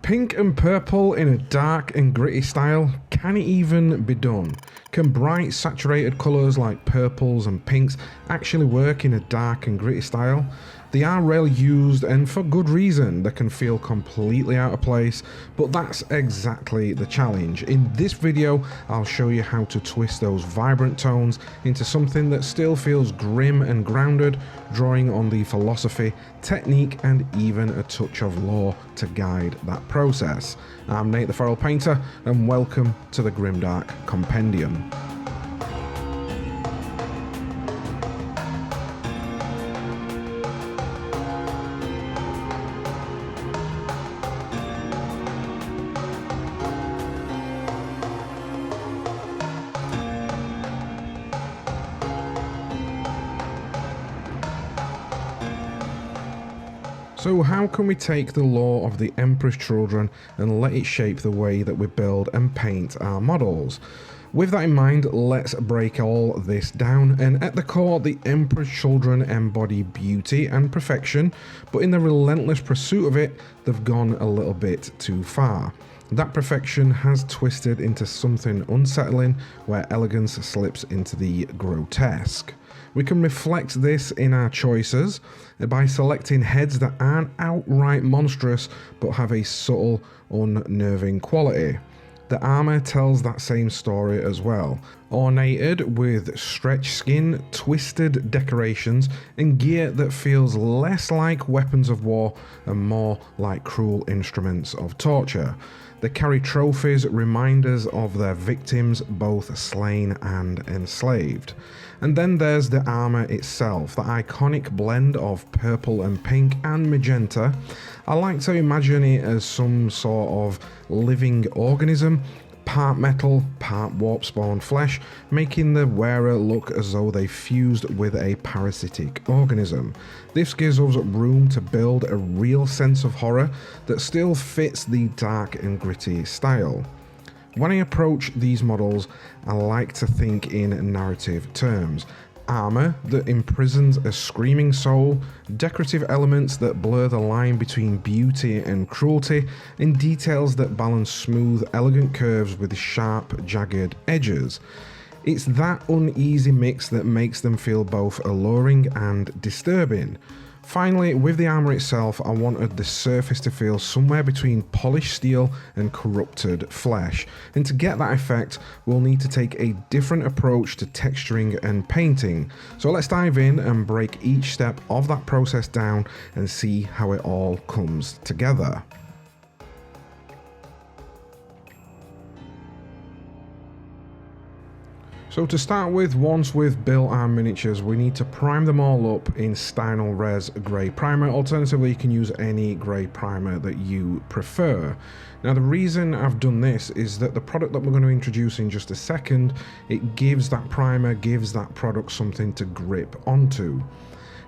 Pink and purple in a dark and gritty style? Can it even be done? Can bright saturated colours like purples and pinks actually work in a dark and gritty style? They are rarely used, and for good reason. They can feel completely out of place, but that's exactly the challenge. In this video, I'll show you how to twist those vibrant tones into something that still feels grim and grounded, drawing on the philosophy, technique, and even a touch of lore to guide that process. I'm Nate the Feral Painter, and welcome to the Grimdark Compendium. So how can we take the lore of the Emperor's Children and let it shape the way that we build and paint our models? With that in mind, let's break all this down, and at the core, the Emperor's Children embody beauty and perfection, but in the relentless pursuit of it, they've gone a little bit too far. That perfection has twisted into something unsettling, where elegance slips into the grotesque. We can reflect this in our choices by selecting heads that aren't outright monstrous but have a subtle, unnerving quality. The armour tells that same story as well, ornated with stretched skin, twisted decorations, and gear that feels less like weapons of war and more like cruel instruments of torture. They carry trophies, reminders of their victims, both slain and enslaved. And then there's the armour itself, the iconic blend of purple and pink and magenta. I like to imagine it as some sort of living organism, part metal, part warp spawn flesh, making the wearer look as though they fused with a parasitic organism. This gives us room to build a real sense of horror that still fits the dark and gritty style. When I approach these models, I like to think in narrative terms. Armour that imprisons a screaming soul, decorative elements that blur the line between beauty and cruelty, and details that balance smooth, elegant curves with sharp, jagged edges. It's that uneasy mix that makes them feel both alluring and disturbing. Finally, with the armour itself, I wanted the surface to feel somewhere between polished steel and corrupted flesh. And to get that effect, we'll need to take a different approach to texturing and painting. So let's dive in and break each step of that process down and see how it all comes together. So to start with, once we've built our miniatures, we need to prime them all up in Stynal Res Grey Primer. Alternatively, you can use any grey primer that you prefer. Now, the reason I've done this is that the product that we're going to introduce in just a second, it gives that primer, gives that product something to grip onto.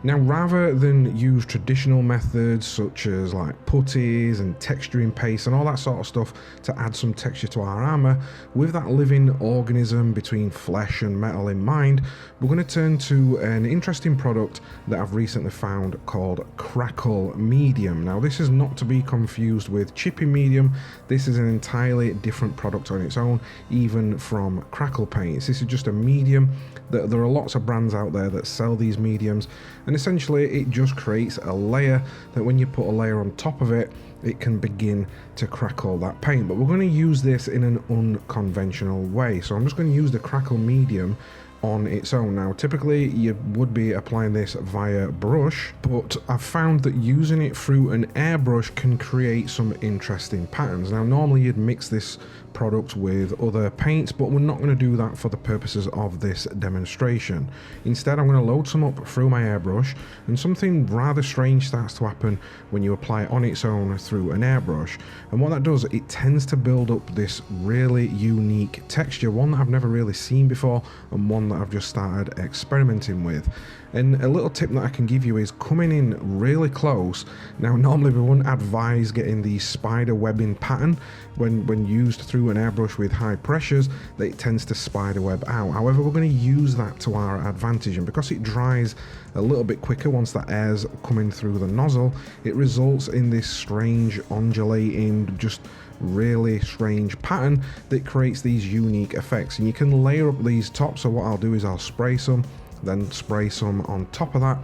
Now, rather than use traditional methods such as like putties and texturing paste and all that sort of stuff to add some texture to our armour, with that living organism between flesh and metal in mind, we're going to turn to an interesting product that I've recently found called Crackle Medium. Now, this is not to be confused with Chippy Medium. This is an entirely different product on its own, even from Crackle Paints. This is just a medium that there are lots of brands out there that sell these mediums, and essentially it just creates a layer that when you put a layer on top of it, it can begin to crackle that paint. But we're going to use this in an unconventional way. So I'm just going to use the Crackle Medium on its own. Now, typically you would be applying this via brush, but I've found that using it through an airbrush can create some interesting patterns. Now, normally you'd mix this product with other paints, but we're not going to do that for the purposes of this demonstration. Instead, I'm going to load some up through my airbrush, and something rather strange starts to happen when you apply it on its own through an airbrush. And what that does, it tends to build up this really unique texture, one that I've never really seen before and one that I've just started experimenting with. And a little tip that I can give you is coming in really close. Now normally we wouldn't advise getting the spider webbing pattern when used through an airbrush with high pressures, that it tends to spider web out. However, we're going to use that to our advantage, and because it dries a little bit quicker once that air's coming through the nozzle, it results in this strange undulating, just really strange pattern that creates these unique effects. And you can layer up these tops, so what I'll do is I'll spray some, then spray some on top of that,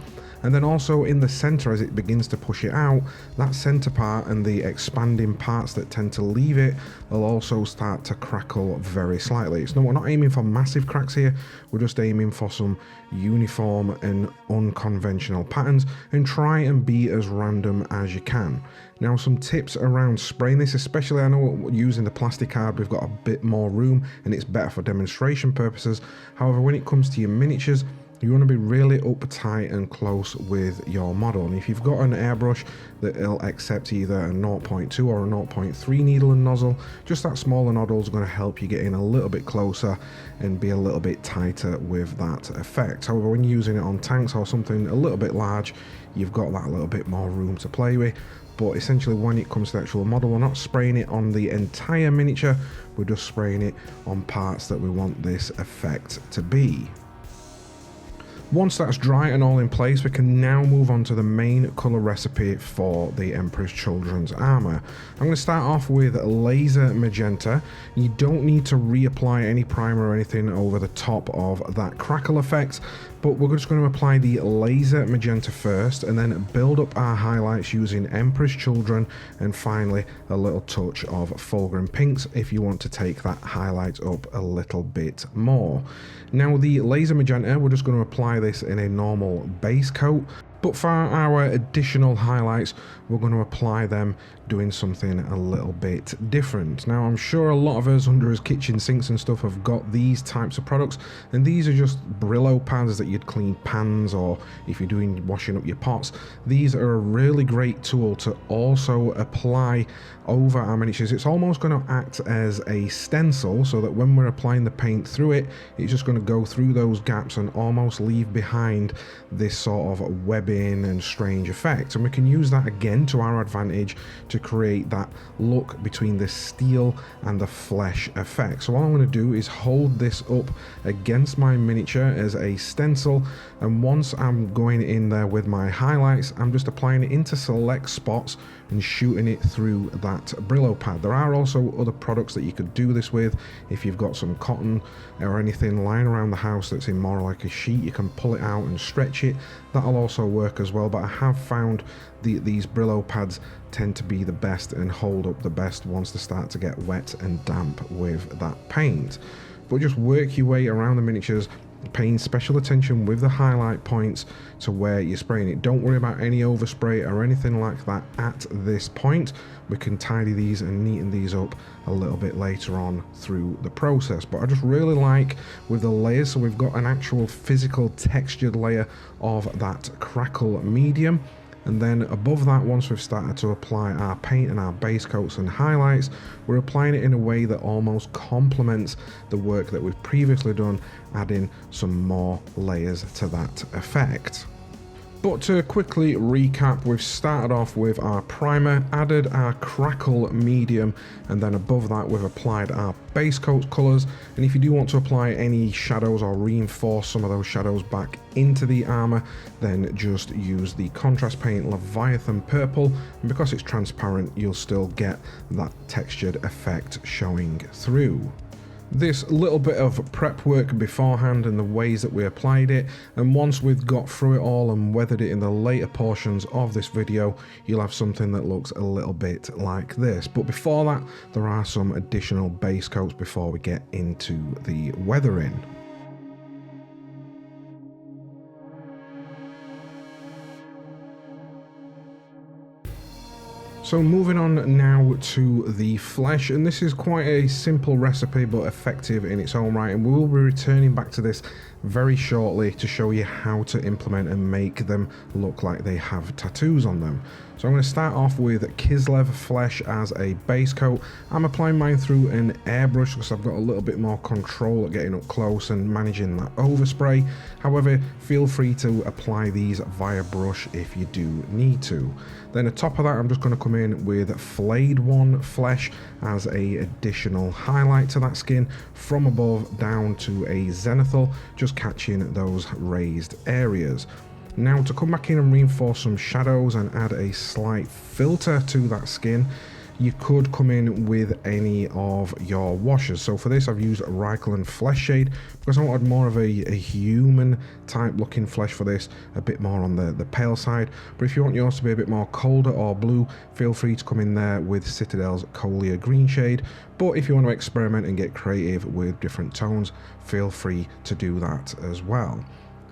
and then also in the center, as it begins to push it out, that center part and the expanding parts that tend to leave it will also start to crackle very slightly. So we're not aiming for massive cracks here, we're just aiming for some uniform and unconventional patterns, and try and be as random as you can. Now, some tips around spraying this, especially I know using the plastic card we've got a bit more room and it's better for demonstration purposes. However, when it comes to your miniatures, you want to be really uptight and close with your model. And if you've got an airbrush that will accept either a 0.2 or a 0.3 needle and nozzle, just that smaller nozzle is going to help you get in a little bit closer and be a little bit tighter with that effect. However, when you're using it on tanks or something a little bit large, you've got that little bit more room to play with. But essentially, when it comes to the actual model, we're not spraying it on the entire miniature, we're just spraying it on parts that we want this effect to be. Once that's dry and all in place, we can now move on to the main colour recipe for the Emperor's Children's armour. I'm going to start off with laser magenta. You don't need to reapply any primer or anything over the top of that crackle effect, but we're just going to apply the laser magenta first and then build up our highlights using Emperor's Children, and finally a little touch of Fulgrim Pinks if you want to take that highlight up a little bit more. Now, the laser magenta, we're just going to apply this in a normal base coat, but for our additional highlights, we're going to apply them doing something a little bit different. Now, I'm sure a lot of us under his kitchen sinks and stuff have got these types of products, and these are just Brillo pads that you'd clean pans, or if you're doing washing up your pots. These are a really great tool to also apply over our miniatures. It's almost going to act as a stencil, so that when we're applying the paint through it, it's just going to go through those gaps and almost leave behind this sort of webbing and strange effect. And we can use that again to our advantage to create that look between the steel and the flesh effect. So all I'm going to do is hold this up against my miniature as a stencil, and once I'm going in there with my highlights, I'm just applying it into select spots and shooting it through that Brillo pad. There are also other products that you could do this with. If you've got some cotton or anything lying around the house that's in more like a sheet, you can pull it out and stretch it. That'll also work as well, but I have found these Brillo pads tend to be the best and hold up the best once they start to get wet and damp with that paint. But just work your way around the miniatures, paying special attention with the highlight points to where you're spraying it. Don't worry about any overspray or anything like that at this point. We can tidy these and neaten these up a little bit later on through the process. But I just really like with the layers, so we've got an actual physical textured layer of that crackle medium. And then above that, once we've started to apply our paint and our base coats and highlights, we're applying it in a way that almost complements the work that we've previously done, adding some more layers to that effect. But to quickly recap, we've started off with our primer, added our crackle medium, and then above that we've applied our base coat colours. And if you do want to apply any shadows or reinforce some of those shadows back into the armour, then just use the contrast paint Leviathan Purple, and because it's transparent you'll still get that textured effect showing through. This little bit of prep work beforehand and the ways that we applied it, and once we've got through it all and weathered it in the later portions of this video, you'll have something that looks a little bit like this. But before that, there are some additional base coats before we get into the weathering. So moving on now to the flesh, and this is quite a simple recipe but effective in its own right, and we will be returning back to this very shortly to show you how to implement and make them look like they have tattoos on them. So I'm going to start off with Kislev flesh as a base coat. I'm applying mine through an airbrush because I've got a little bit more control at getting up close and managing that overspray. However, feel free to apply these via brush if you do need to. Then on top of that, I'm just going to come in with Flayed One flesh as a additional highlight to that skin from above down to a zenithal, just catching those raised areas. Now to come back in and reinforce some shadows and add a slight filter to that skin, you could come in with any of your washes. So for this I've used Reichland Flesh Shade because I wanted more of a human type looking flesh for this, a bit more on the pale side. But if you want yours to be a bit more colder or blue, feel free to come in there with Citadel's Colia Green Shade. But if you want to experiment and get creative with different tones, feel free to do that as well.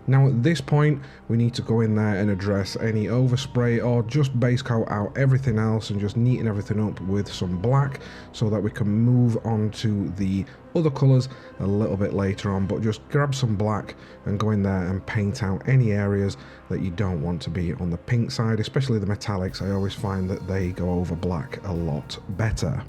Now at this point we need to go in there and address any overspray or just base coat out everything else and just neaten everything up with some black so that we can move on to the other colours a little bit later on. But just grab some black and go in there and paint out any areas that you don't want to be on the pink side, especially the metallics. I always find that they go over black a lot better.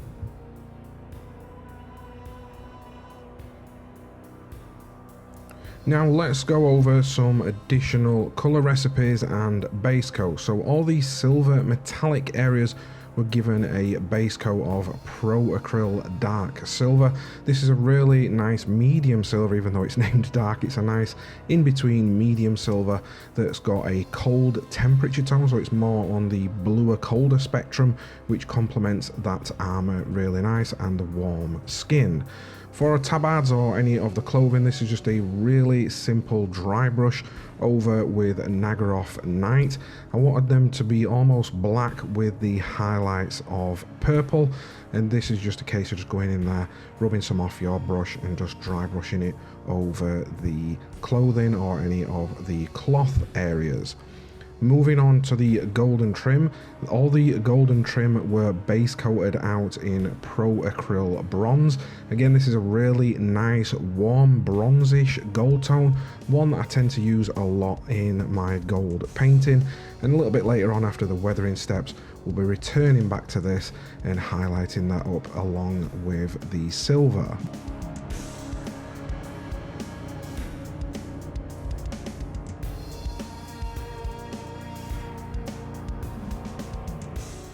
Now let's go over some additional colour recipes and base coats. So all these silver metallic areas were given a base coat of Pro Acryl Dark Silver. This is a really nice medium silver, even though it's named dark. It's a nice in-between medium silver that's got a cold temperature tone, so it's more on the bluer, colder spectrum, which complements that armour really nice and the warm skin. For tabards or any of the clothing, this is just a really simple dry brush over with Nagaroth Night. I wanted them to be almost black with the highlights of purple, and this is just a case of just going in there, rubbing some off your brush and just dry brushing it over the clothing or any of the cloth areas. Moving on to the golden trim, all the golden trim were base coated out in Pro Acryl Bronze. Again, this is a really nice warm bronzish gold tone, one that I tend to use a lot in my gold painting, and a little bit later on after the weathering steps we'll be returning back to this and highlighting that up along with the silver.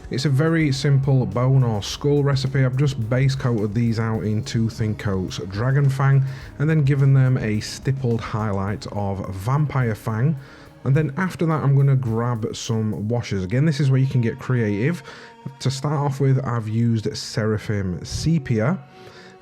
It's a very simple bone or skull recipe. I've just base coated these out in two thin coats Dragon Fang and then given them a stippled highlight of Vampire Fang. And then after that I'm going to grab some washes. Again, this is where you can get creative. To start off with, I've used Seraphim Sepia.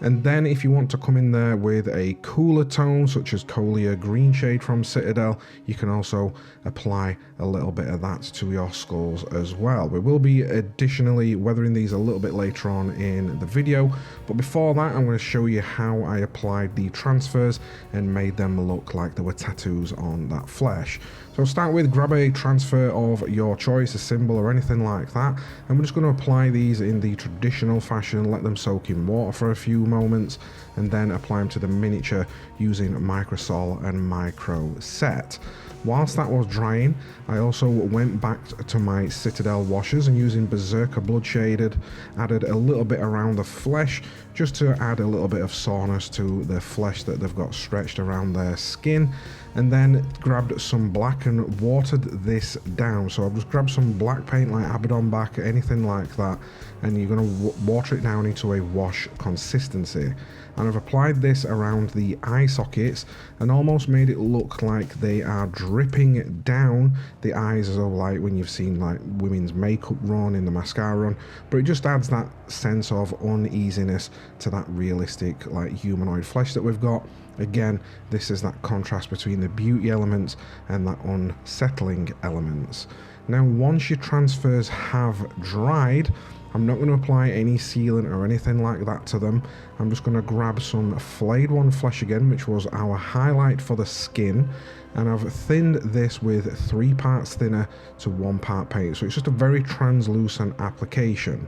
And then if you want to come in there with a cooler tone such as Colia Green Shade from Citadel, you can also apply a little bit of that to your skulls as well. We will be additionally weathering these a little bit later on in the video, but before that I'm going to show you how I applied the transfers and made them look like there were tattoos on that flesh. So start with, grab a transfer of your choice, a symbol or anything like that, and we're just going to apply these in the traditional fashion, let them soak in water for a few moments, and then apply them to the miniature using Microsol and Micro Set. Whilst that was drying, I also went back to my Citadel washes and using Berserker Blood Shaded, added a little bit around the flesh just to add a little bit of soreness to the flesh that they've got stretched around their skin, and then grabbed some black and watered this down. So I've just grabbed some black paint like Abaddon Back, anything like that, and you're going to water it down into a wash consistency. And I've applied this around the eye sockets and almost made it look like they are dripping down the eyes, as though like when you've seen like women's makeup run in the mascara run, but it just adds that sense of uneasiness to that realistic like humanoid flesh that we've got. Again, this is that contrast between the beauty elements and that unsettling elements. Now once your transfers have dried, I'm not going to apply any sealant or anything like that to them. I'm just going to grab some Flayed One flesh again, which was our highlight for the skin, and I've thinned this with 3 parts thinner to 1 part paint, so it's just a very translucent application.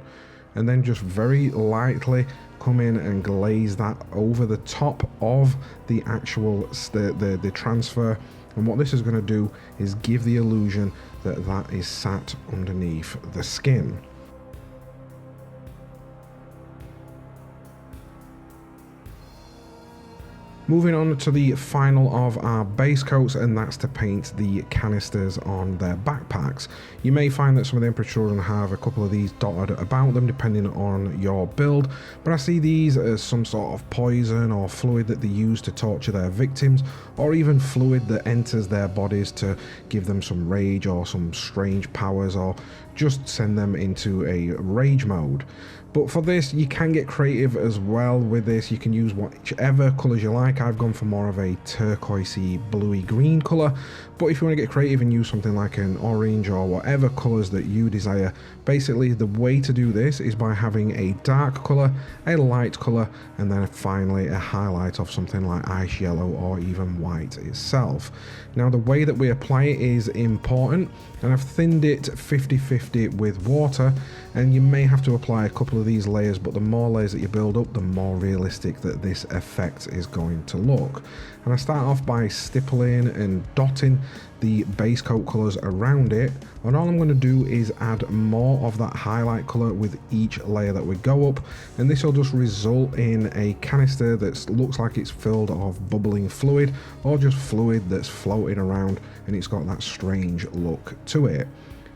And then just very lightly come in and glaze that over the top of the actual the transfer. And what this is going to do is give the illusion that that is sat underneath the skin. Moving on to the final of our base coats, and that's to paint the canisters on their backpacks. You may find that some of the Emperor's Children have a couple of these dotted about them depending on your build, but I see these as some sort of poison or fluid that they use to torture their victims, or even fluid that enters their bodies to give them some rage or some strange powers, or just send them into a rage mode. But for this, you can get creative as well with this. You can use whichever colours you like. I've gone for more of a turquoisey, bluey green colour. But if you want to get creative and use something like an orange or whatever colours that you desire, basically the way to do this is by having a dark colour, a light colour, and then finally a highlight of something like ice yellow or even white itself. Now the way that we apply it is important, and I've thinned it 50-50 with water, and you may have to apply a couple of these layers, but the more layers that you build up, the more realistic that this effect is going to look. And I start off by stippling and dotting the base coat colours around it, and all I'm going to do is add more of that highlight colour with each layer that we go up, and this will just result in a canister that looks like it's filled of bubbling fluid, or just fluid that's floating around, and it's got that strange look to it.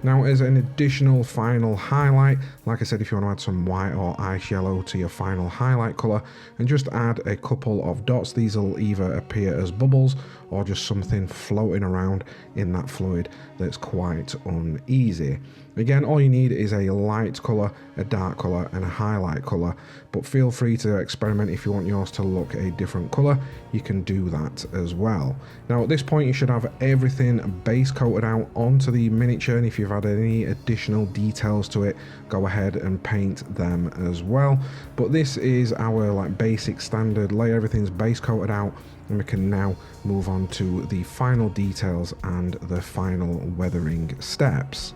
Now, as an additional final highlight, like I said, if you want to add some white or ice yellow to your final highlight colour, and just add a couple of dots, these will either appear as bubbles or just something floating around in that fluid that's quite uneasy. Again, all you need is a light colour, a dark colour and a highlight colour, but feel free to experiment. If you want yours to look a different colour, you can do that as well. Now at this point you should have everything base coated out onto the miniature, and if you've added any additional details to it, go ahead and paint them as well. But this is our like basic standard layer, everything's base coated out, and we can now move on to the final details and the final weathering steps.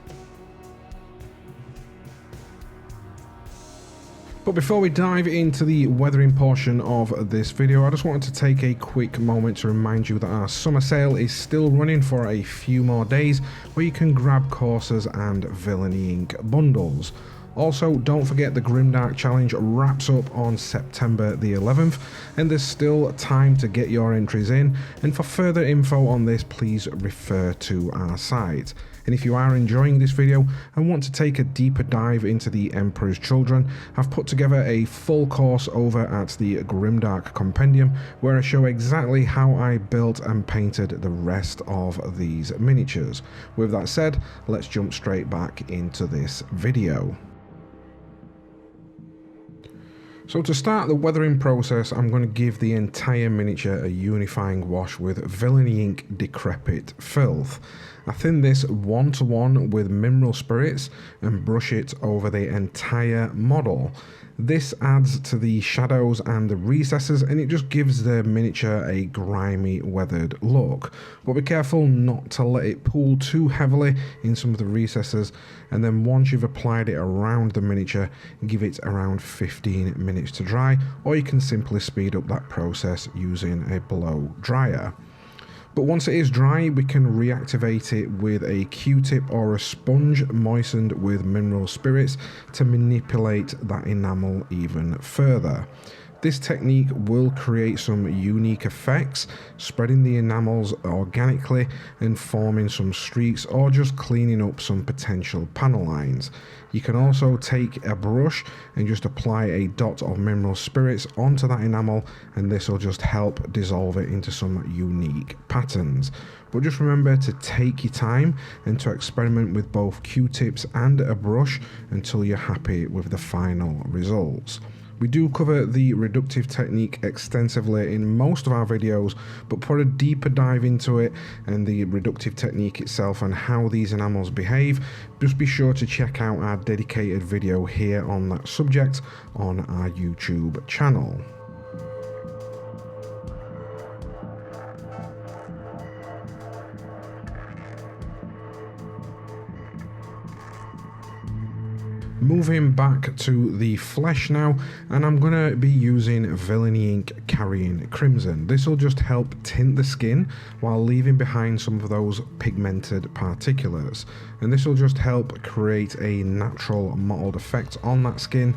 But before we dive into the weathering portion of this video, I just wanted to take a quick moment to remind you that our summer sale is still running for a few more days, where you can grab courses and Villainy Ink bundles. Also, don't forget the Grimdark Challenge wraps up on September the 11th, and there's still time to get your entries in, and for further info on this, please refer to our site. And if you are enjoying this video and want to take a deeper dive into the Emperor's Children, I've put together a full course over at the Grimdark Compendium, where I show exactly how I built and painted the rest of these miniatures. With that said, let's jump straight back into this video. So to start the weathering process, I'm going to give the entire miniature a unifying wash with Villainy Ink Decrepit Filth. I thin this 1:1 with mineral spirits and brush it over the entire model. This adds to the shadows and the recesses, and it just gives the miniature a grimy, weathered look. But be careful not to let it pool too heavily in some of the recesses, and then once you've applied it around the miniature, give it around 15 minutes to dry, or you can simply speed up that process using a blow dryer. But once it is dry, we can reactivate it with a Q-tip or a sponge moistened with mineral spirits to manipulate that enamel even further. This technique will create some unique effects, spreading the enamels organically and forming some streaks, or just cleaning up some potential panel lines. You can also take a brush and just apply a dot of mineral spirits onto that enamel, and this will just help dissolve it into some unique patterns. But just remember to take your time and to experiment with both Q-tips and a brush until you're happy with the final results. We do cover the reductive technique extensively in most of our videos, but for a deeper dive into it and the reductive technique itself and how these enamels behave, just be sure to check out our dedicated video here on that subject on our YouTube channel. Moving back to the flesh now, and I'm going to be using Villainy Ink Carrying Crimson. This will just help tint the skin while leaving behind some of those pigmented particulates, and this will just help create a natural mottled effect on that skin.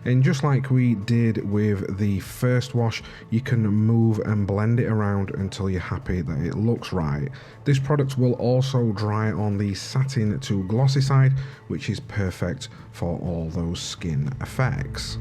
And just like we did with the first wash, you can move and blend it around until you're happy that it looks right. This product will also dry on the satin to glossy side, which is perfect for all those skin effects.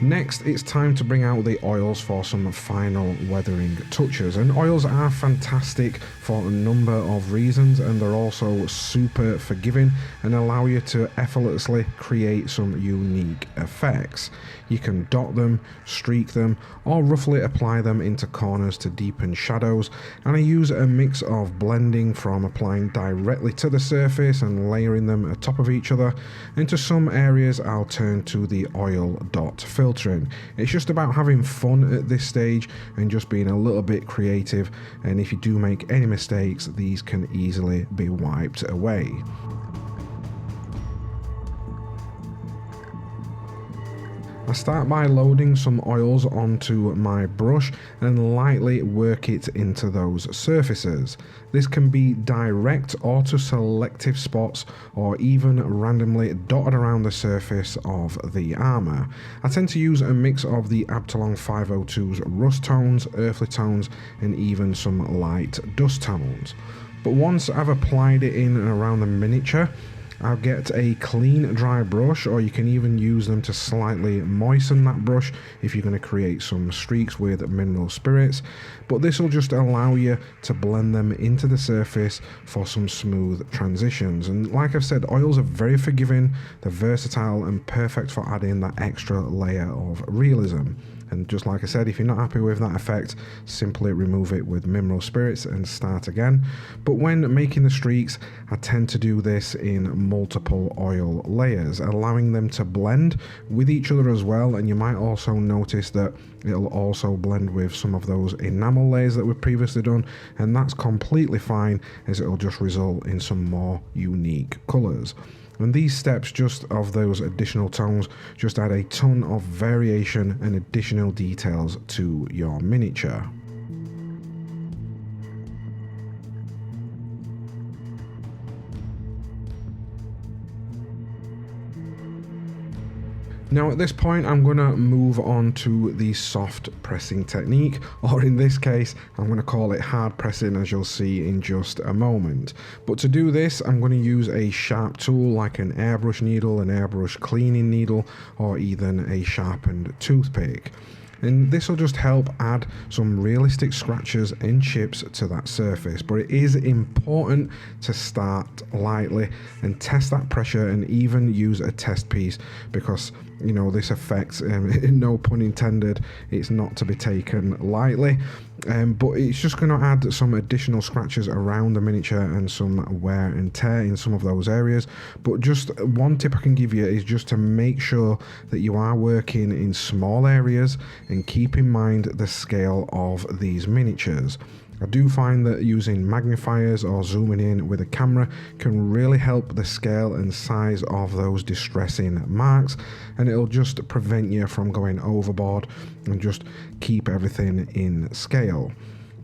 Next, it's time to bring out the oils for some final weathering touches, and oils are fantastic for a number of reasons, and they're also super forgiving and allow you to effortlessly create some unique effects. You can dot them, streak them, or roughly apply them into corners to deepen shadows, and I use a mix of blending from applying directly to the surface and layering them atop of each other, and to some areas I'll turn to the oil dot filtering. It's just about having fun at this stage and just being a little bit creative, and if you do make any mistakes, these can easily be wiped away. I start by loading some oils onto my brush and lightly work it into those surfaces. This can be direct or to selective spots, or even randomly dotted around the surface of the armour. I tend to use a mix of the Abtalon 502's rust tones, earthly tones, and even some light dust tones. But once I've applied it in and around the miniature, I'll get a clean dry brush, or you can even use them to slightly moisten that brush if you're going to create some streaks with mineral spirits, but this will just allow you to blend them into the surface for some smooth transitions. And like I've said, oils are very forgiving, they're versatile and perfect for adding that extra layer of realism. And just like I said, if you're not happy with that effect, simply remove it with mineral spirits and start again. But when making the streaks, I tend to do this in multiple oil layers, allowing them to blend with each other as well. And you might also notice that it'll also blend with some of those enamel layers that we've previously done, and that's completely fine, as it'll just result in some more unique colours. And these steps just of those additional tones just add a ton of variation and additional details to your miniature. Now at this point I'm going to move on to the soft pressing technique, or in this case I'm going to call it hard pressing, as you'll see in just a moment. But to do this I'm going to use a sharp tool like an airbrush needle, an airbrush cleaning needle, or even a sharpened toothpick. And this will just help add some realistic scratches and chips to that surface. But it is important to start lightly and test that pressure, and even use a test piece, because you know this effect, no pun intended, it's not to be taken lightly. But it's just going to add some additional scratches around the miniature and some wear and tear in some of those areas. But just one tip I can give you is just to make sure that you are working in small areas and keep in mind the scale of these miniatures. I do find that using magnifiers or zooming in with a camera can really help the scale and size of those distressing marks, and it'll just prevent you from going overboard and just keep everything in scale.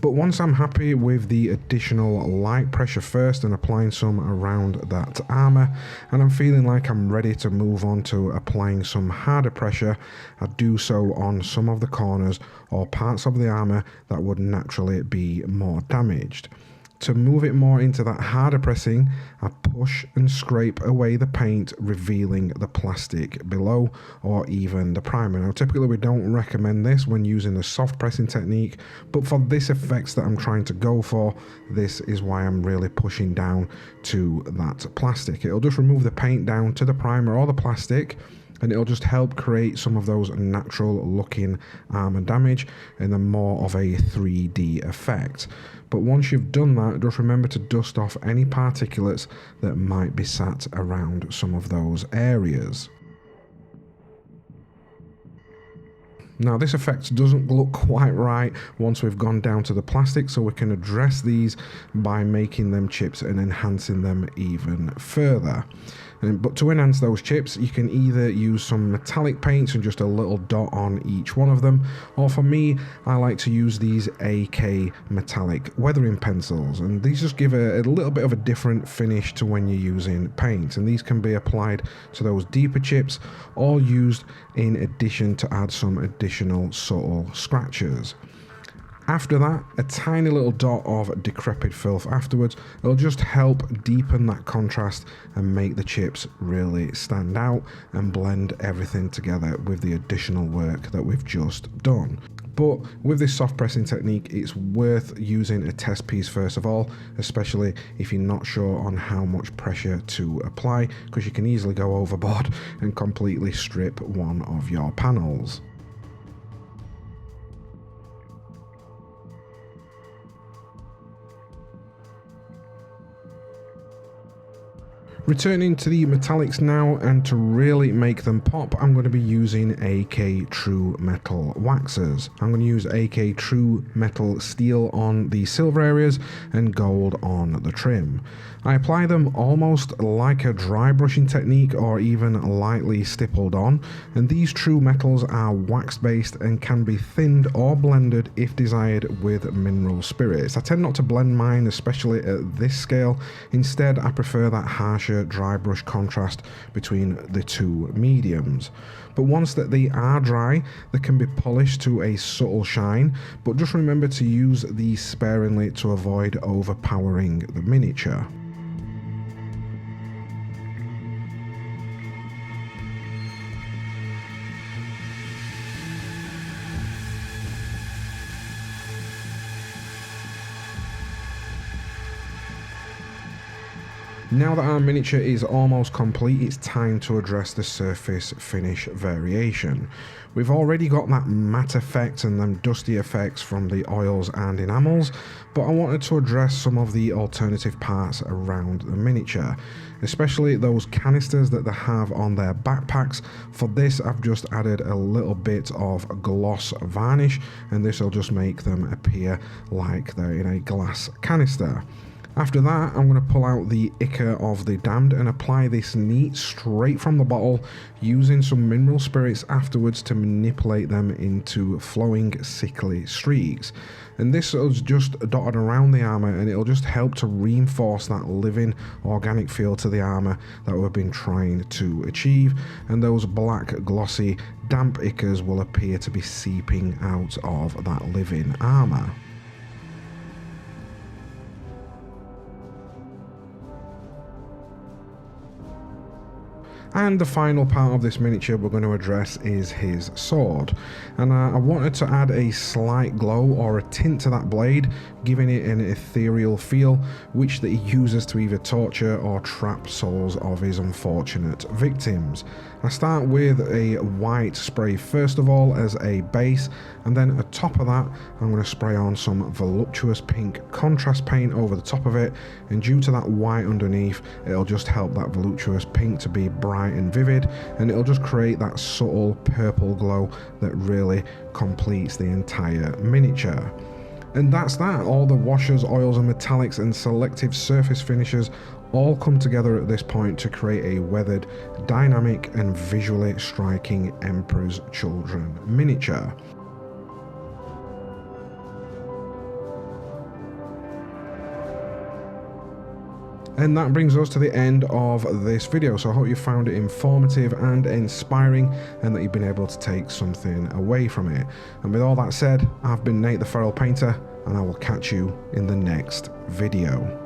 But once I'm happy with the additional light pressure first and applying some around that armour, and I'm feeling like I'm ready to move on to applying some harder pressure, I do so on some of the corners or parts of the armour that would naturally be more damaged. To move it more into that harder pressing, I push and scrape away the paint, revealing the plastic below, or even the primer. Now typically we don't recommend this when using the soft pressing technique, but for this effects that I'm trying to go for, this is why I'm really pushing down to that plastic. It'll just remove the paint down to the primer or the plastic, and it'll just help create some of those natural looking armor damage and then more of a 3D effect. But once you've done that, just remember to dust off any particulates that might be sat around some of those areas. Now this effect doesn't look quite right once we've gone down to the plastic, so we can address these by making them chips and enhancing them even further. But to enhance those chips, you can either use some metallic paints and just a little dot on each one of them, or for me, I like to use these AK metallic weathering pencils, and these just give a little bit of a different finish to when you're using paint, and these can be applied to those deeper chips or used in addition to add some additional subtle scratches. After that, a tiny little dot of decrepit filth afterwards. It'll just help deepen that contrast and make the chips really stand out and blend everything together with the additional work that we've just done. But with this soft pressing technique, it's worth using a test piece first of all, especially if you're not sure on how much pressure to apply, because you can easily go overboard and completely strip one of your panels. Returning to the metallics now, and to really make them pop, I'm going to be using AK True Metal waxes. I'm going to use AK True Metal Steel on the silver areas and gold on the trim. I apply them almost like a dry brushing technique or even lightly stippled on, and these true metals are wax based and can be thinned or blended if desired with mineral spirits. I tend not to blend mine, especially at this scale. Instead, I prefer that harsher dry brush contrast between the two mediums. But once that they are dry, they can be polished to a subtle shine, but just remember to use these sparingly to avoid overpowering the miniature. Now that our miniature is almost complete, it's time to address the surface finish variation. We've already got that matte effect and them dusty effects from the oils and enamels, but I wanted to address some of the alternative parts around the miniature, especially those canisters that they have on their backpacks. For this, I've just added a little bit of gloss varnish, and this will just make them appear like they're in a glass canister. After that, I'm going to pull out the ichor of the damned and apply this neat straight from the bottle, using some mineral spirits afterwards to manipulate them into flowing sickly streaks. And this is just dotted around the armour, and it'll just help to reinforce that living organic feel to the armour that we've been trying to achieve, and those black glossy damp ichors will appear to be seeping out of that living armour. And the final part of this miniature we're going to address is his sword, and I wanted to add a slight glow or a tint to that blade, giving it an ethereal feel which that he uses to either torture or trap souls of his unfortunate victims. I start with a white spray first of all as a base, and then atop of that I'm going to spray on some voluptuous pink contrast paint over the top of it, and due to that white underneath, it'll just help that voluptuous pink to be bright and vivid, and it'll just create that subtle purple glow that really completes the entire miniature. And that's that. All the washers, oils and metallics and selective surface finishes all come together at this point to create a weathered, dynamic and visually striking Emperor's Children miniature. And that brings us to the end of this video, so I hope you found it informative and inspiring, and that you've been able to take something away from it. And with all that said, I've been Nate the Feral Painter, and I will catch you in the next video.